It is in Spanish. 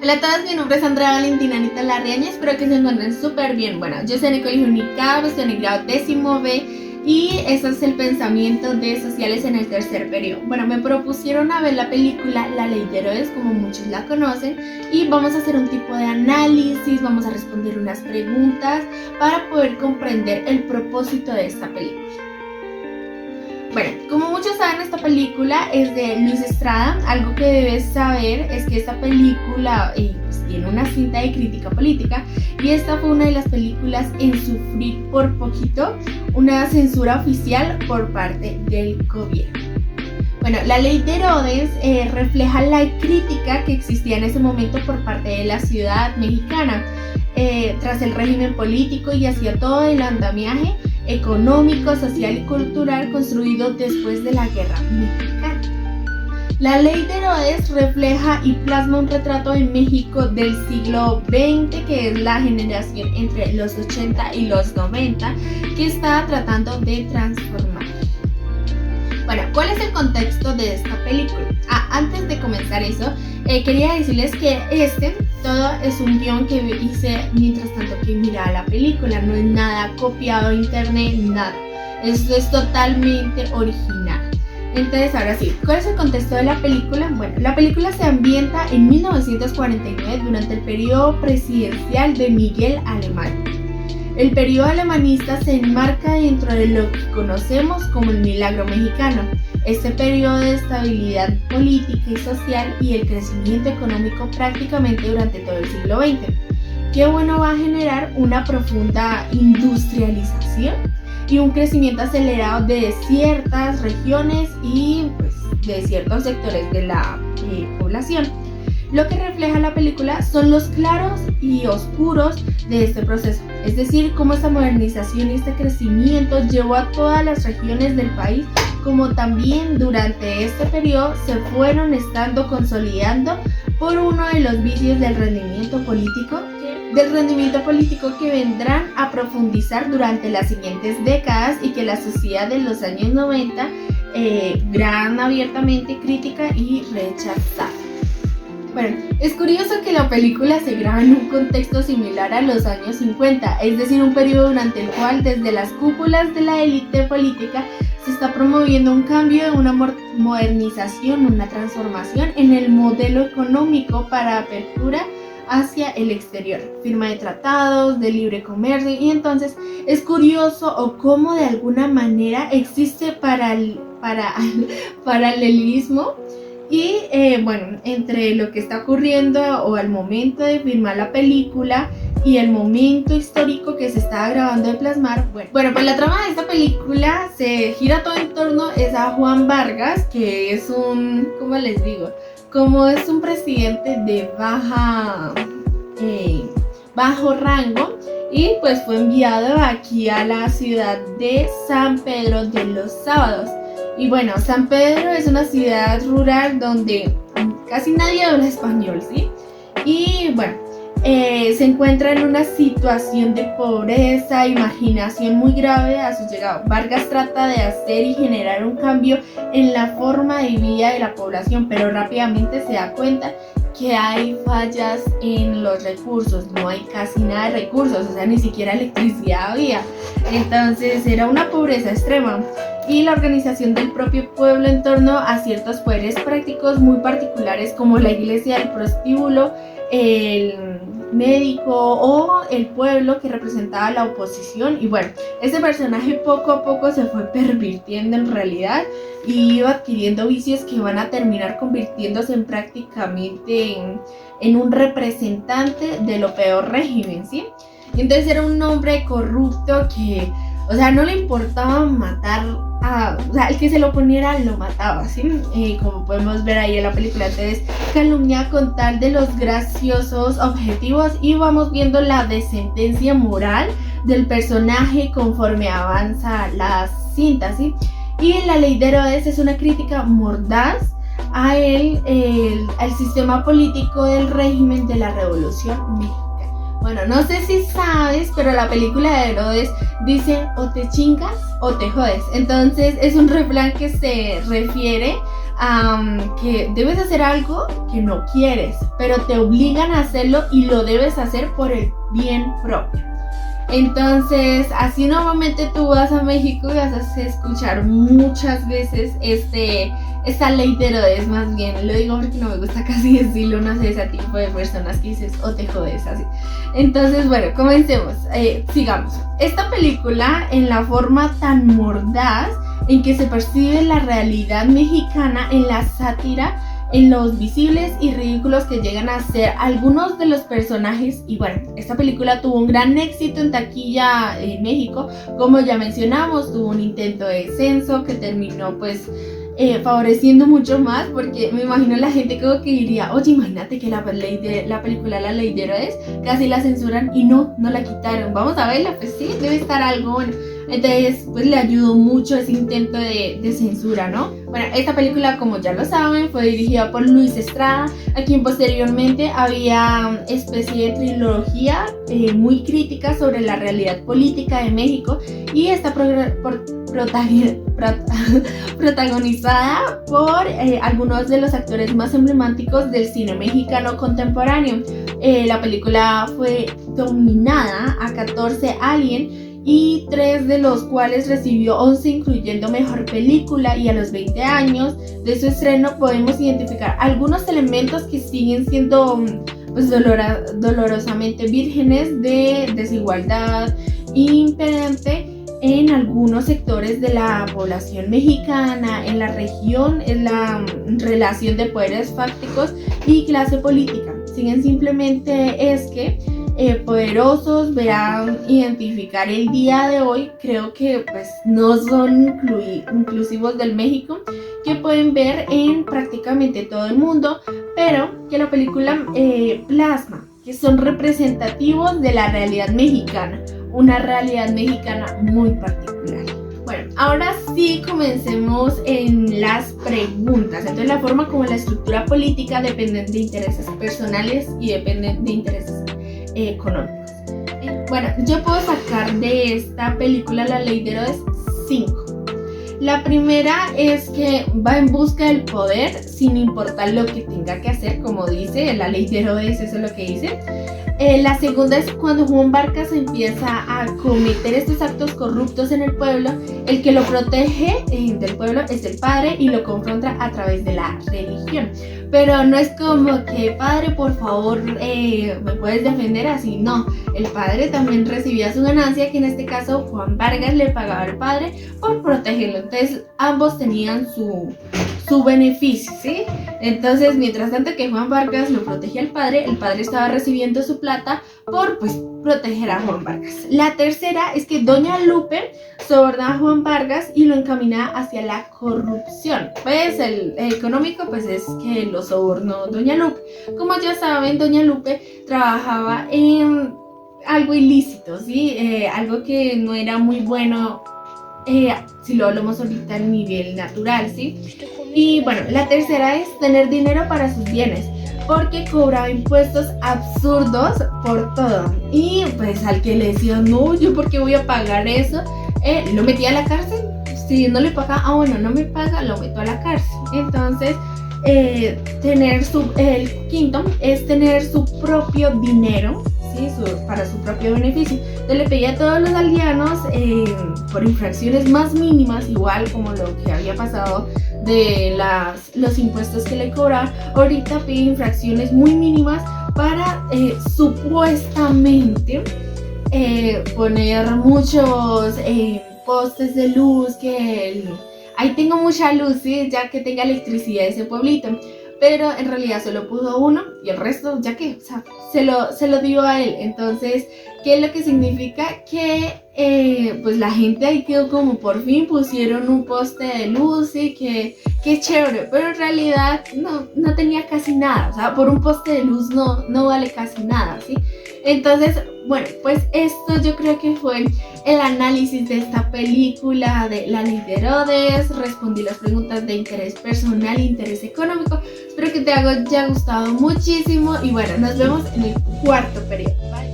Hola a todos, mi nombre es Andrea Valentina Anita Larreaña, espero que se encuentren súper bien. Bueno, yo soy en el colegio UNICAB, estoy en el grado 10B y este es el pensamiento de sociales en el tercer periodo. Bueno, me propusieron a ver la película La Ley de Herodes, como muchos la conocen, y vamos a hacer un tipo de análisis, vamos a responder unas preguntas para poder comprender el propósito de esta película. Bueno, como muchos saben, esta película es de Luis Estrada. Algo que debes saber es que esta película pues, tiene una cinta de crítica política y esta fue una de las películas en sufrir por poquito una censura oficial por parte del gobierno. Bueno, La Ley de Herodes refleja la crítica que existía en ese momento por parte de la ciudad mexicana tras el régimen político y hacia todo el andamiaje económico, social y cultural construido después de la Guerra Mexicana. La Ley de Herodes refleja y plasma un retrato en México del siglo XX, que es la generación entre los 80 y los 90, que está tratando de transformar. Bueno, ¿cuál es el contexto de esta película? Antes de comenzar eso, quería decirles que todo es un guión que hice mientras tanto que miraba la película, no es nada copiado de internet, nada. Esto es totalmente original. Entonces, ahora sí, ¿cuál es el contexto de la película? Bueno, la película se ambienta en 1949 durante el periodo presidencial de Miguel Alemán. El periodo alemanista se enmarca dentro de lo que conocemos como el milagro mexicano. Este periodo de estabilidad política y social y el crecimiento económico prácticamente durante todo el siglo XX. Qué bueno va a generar una profunda industrialización y un crecimiento acelerado de ciertas regiones y pues, de ciertos sectores de la población. Lo que refleja la película son los claros y oscuros de este proceso, es decir, cómo esta modernización y este crecimiento llevó a todas las regiones del país, como también durante este periodo se fueron estando consolidando por uno de los vicios del rendimiento político que vendrán a profundizar durante las siguientes décadas y que la sociedad de los años 90 gran abiertamente crítica y rechazada. Bueno, es curioso que la película se graba en un contexto similar a los años 50, es decir, un periodo durante el cual desde las cúpulas de la élite política se está promoviendo un cambio, una modernización, una transformación en el modelo económico para apertura hacia el exterior, firma de tratados de libre comercio, y entonces es curioso o cómo de alguna manera existe paralelismo y bueno, entre lo que está ocurriendo o al momento de filmar la película y el momento histórico que se está grabando de plasmar. Bueno, pues la trama de esta película se gira todo en torno a Juan Vargas, que es ¿cómo les digo? Como es un presidente de bajo rango y pues fue enviado aquí a la ciudad de San Pedro de los Sábados. Y bueno, San Pedro es una ciudad rural donde casi nadie habla español, ¿sí? Y bueno, se encuentra en una situación de pobreza y marginación muy grave a su llegada. Vargas trata de hacer y generar un cambio en la forma de vida de la población, pero rápidamente se da cuenta que hay fallas en los recursos, no hay casi nada de recursos, o sea, ni siquiera electricidad había. Entonces era una pobreza extrema y la organización del propio pueblo en torno a ciertos poderes prácticos muy particulares como la iglesia, el prostíbulo, el médico o el pueblo que representaba la oposición. Y bueno, ese personaje poco a poco se fue pervirtiendo en realidad y iba adquiriendo vicios que van a terminar convirtiéndose en prácticamente en un representante de lo peor régimen, ¿sí? Entonces era un hombre corrupto que, o sea, no le importaba matar o sea, el que se lo poniera lo mataba, ¿sí? Como podemos ver ahí en la película. Entonces calumnia con tal de los graciosos objetivos y vamos viendo la descendencia moral del personaje conforme avanza la cinta, ¿sí? Y La Ley de Herodes es una crítica mordaz al sistema político del régimen de la Revolución Mexicana. Bueno, no sé si sabes, pero la película de Herodes dice o te chingas o te jodes. Entonces es un refrán que se refiere que debes hacer algo que no quieres, pero te obligan a hacerlo y lo debes hacer por el bien propio. Entonces, así normalmente tú vas a México y vas a escuchar muchas veces esta ley de Herodes, más bien, lo digo porque no me gusta casi decirlo, no sé, ese tipo de personas que dices, o te jodes, así. Entonces, bueno, comencemos, sigamos. Esta película, en la forma tan mordaz en que se percibe la realidad mexicana, en la sátira, en los visibles y ridículos que llegan a ser algunos de los personajes. Y bueno, esta película tuvo un gran éxito en taquilla en México, como ya mencionamos, tuvo un intento de descenso que terminó pues favoreciendo mucho más, porque me imagino la gente como que diría, oye, imagínate que la película La Ley de Herodes casi la censuran y no la quitaron, vamos a verla, pues sí, debe estar algo bueno. Entonces, pues le ayudó mucho ese intento de censura, ¿no? Bueno, esta película, como ya lo saben, fue dirigida por Luis Estrada, a quien posteriormente había especie de trilogía muy crítica sobre la realidad política de México, y está protagonizada por algunos de los actores más emblemáticos del cine mexicano contemporáneo. La película fue nominada a 14 Alien, y 3 de los cuales recibió 11, incluyendo Mejor Película, y a los 20 años de su estreno podemos identificar algunos elementos que siguen siendo pues dolorosamente vírgenes de desigualdad imperante en algunos sectores de la población mexicana, en la región, en la relación de poderes fácticos y clase política. Siguen simplemente es que poderosos verán identificar el día de hoy. Creo que pues no son inclusivos del México, que pueden ver en prácticamente todo el mundo, pero que la película plasma, que son representativos de la realidad mexicana, una realidad mexicana muy particular. Bueno, ahora sí comencemos en las preguntas. Entonces, la forma como la estructura política depende de intereses personales y depende de intereses económicos. Bueno, yo puedo sacar de esta película La Ley de Herodes 5. La primera es que va en busca del poder sin importar lo que tenga que hacer, como dice La Ley de Herodes, eso es lo que dice. La segunda es cuando Juan Vargas empieza a cometer estos actos corruptos en el pueblo. El que lo protege del pueblo es el padre y lo confronta a través de la religión. Pero no es como que, padre, por favor, me puedes defender, así. No, el padre también recibía su ganancia, que en este caso Juan Vargas le pagaba al padre por protegerlo. Entonces ambos tenían su beneficio, ¿sí? Entonces, mientras tanto que Juan Vargas lo protegía al padre, el padre estaba recibiendo su plata por pues proteger a Juan Vargas. La tercera es que Doña Lupe soborna a Juan Vargas y lo encamina hacia la corrupción. Pues el económico pues es que lo sobornó Doña Lupe. Como ya saben, Doña Lupe trabajaba en algo ilícito, ¿sí? Algo que no era muy bueno, si lo hablamos ahorita a nivel natural, ¿sí? Y bueno, la tercera es tener dinero para sus bienes, porque cobraba impuestos absurdos por todo. Y pues al que le decía, no, yo por qué voy a pagar eso, lo metía a la cárcel. Si no le pagaba, bueno, no me paga, lo meto a la cárcel. Entonces, el quinto es tener su propio dinero, ¿sí? Para su propio beneficio. Entonces le pedía a todos los aldeanos por infracciones más mínimas, igual como lo que había pasado de los impuestos que le cobraban. Ahorita pide infracciones muy mínimas para supuestamente poner muchos postes de luz, que ahí tengo mucha luz, ¿sí? Ya que tenga electricidad ese pueblito. Pero en realidad solo puso uno y el resto, ya que, o sea, se lo dio a él. Entonces, ¿qué es lo que significa? Que pues la gente ahí quedó como por fin pusieron un poste de luz y que chévere, pero en realidad no tenía casi nada. O sea, por un poste de luz no vale casi nada, ¿sí? Entonces, bueno, pues esto yo creo que fue el análisis de esta película de La Ley de Herodes. Respondí las preguntas de interés personal e interés económico. Espero que te haya gustado muchísimo y bueno, nos vemos en el cuarto periodo. Bye.